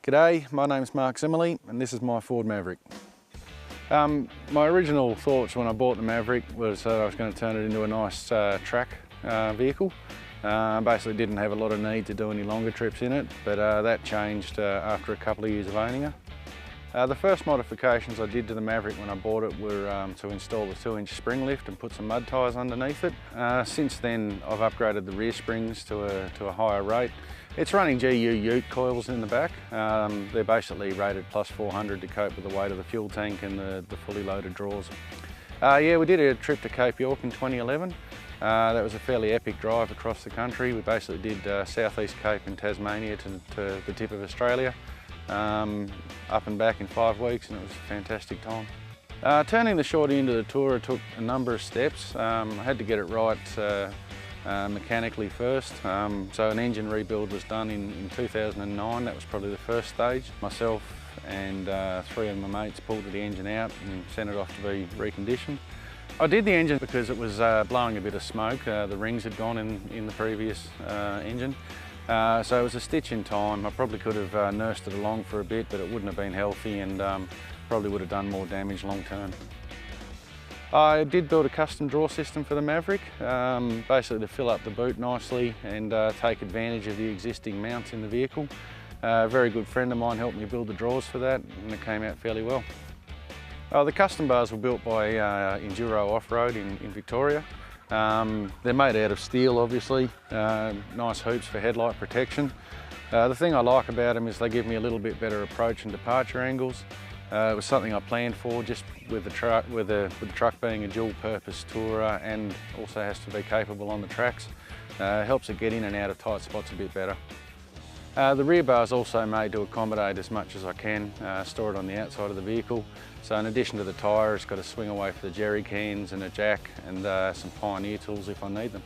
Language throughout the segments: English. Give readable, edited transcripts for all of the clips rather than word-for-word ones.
G'day, my name's Mark Zimmerly and this is my Ford Maverick. My original thoughts when I bought the Maverick was that I was going to turn it into a nice track vehicle. Basically didn't have a lot of need to do any longer trips in it, but that changed after a couple of years of owning her. The first modifications I did to the Maverick when I bought it were to install the 2-inch spring lift and put some mud tyres underneath it. Since then I've upgraded the rear springs to a higher rate. It's running GU ute coils in the back. They're basically rated plus 400 to cope with the weight of the fuel tank and the fully loaded drawers. Yeah, we did a trip to Cape York in 2011. That was a fairly epic drive across the country. We basically did Southeast Cape and Tasmania to the tip of Australia, up and back in 5 weeks, and it was a fantastic time. Turning the Shorty into the Tourer took a number of steps. I had to get it right mechanically first. So an engine rebuild was done in 2009. That was probably the first stage. Myself and 3 of my mates pulled the engine out and sent it off to be reconditioned. I did the engine because it was blowing a bit of smoke. The rings had gone in the previous engine. So it was a stitch in time. I probably could have nursed it along for a bit, but it wouldn't have been healthy and probably would have done more damage long term. I did build a custom drawer system for the Maverick, basically to fill up the boot nicely and take advantage of the existing mounts in the vehicle. A very good friend of mine helped me build the drawers for that, and it came out fairly well. The custom bars were built by Enduro Off-Road in Victoria. They're made out of steel, obviously, nice hoops for headlight protection. The thing I like about them is they give me a little bit better approach and departure angles. It was something I planned for, just with the truck being a dual-purpose tourer and also has to be capable on the tracks. Helps it get in and out of tight spots a bit better. The rear bar is also made to accommodate as much as I can, store it on the outside of the vehicle. So in addition to the tyre, it's got a swing away for the jerry cans and a jack and some Pioneer tools if I need them.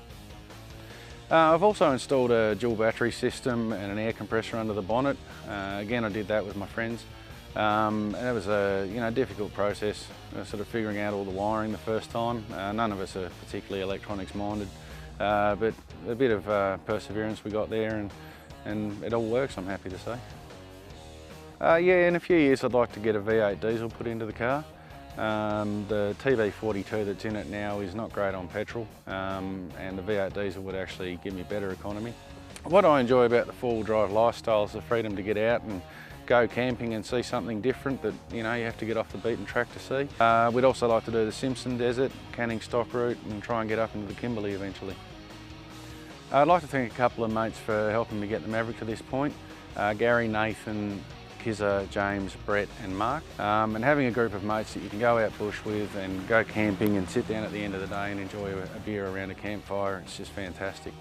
I've also installed a dual battery system and an air compressor under the bonnet. Again, I did that with my friends. And it was a difficult process, sort of figuring out all the wiring the first time. None of us are particularly electronics minded, but a bit of perseverance we got there and it all works, I'm happy to say. Yeah, in a few years I'd like to get a V8 diesel put into the car. The TV42 that's in it now is not great on petrol, and the V8 diesel would actually give me better economy. What I enjoy about the 4-wheel drive lifestyle is the freedom to get out and go camping and see something different that you have to get off the beaten track to see. We'd also like to do the Simpson Desert, Canning Stock route, and try and get up into the Kimberley eventually. I'd like to thank a couple of mates for helping me get the Maverick to this point. Gary, Nathan, Kizza, James, Brett and Mark. And having a group of mates that you can go out bush with and go camping and sit down at the end of the day and enjoy a beer around a campfire, it's just fantastic.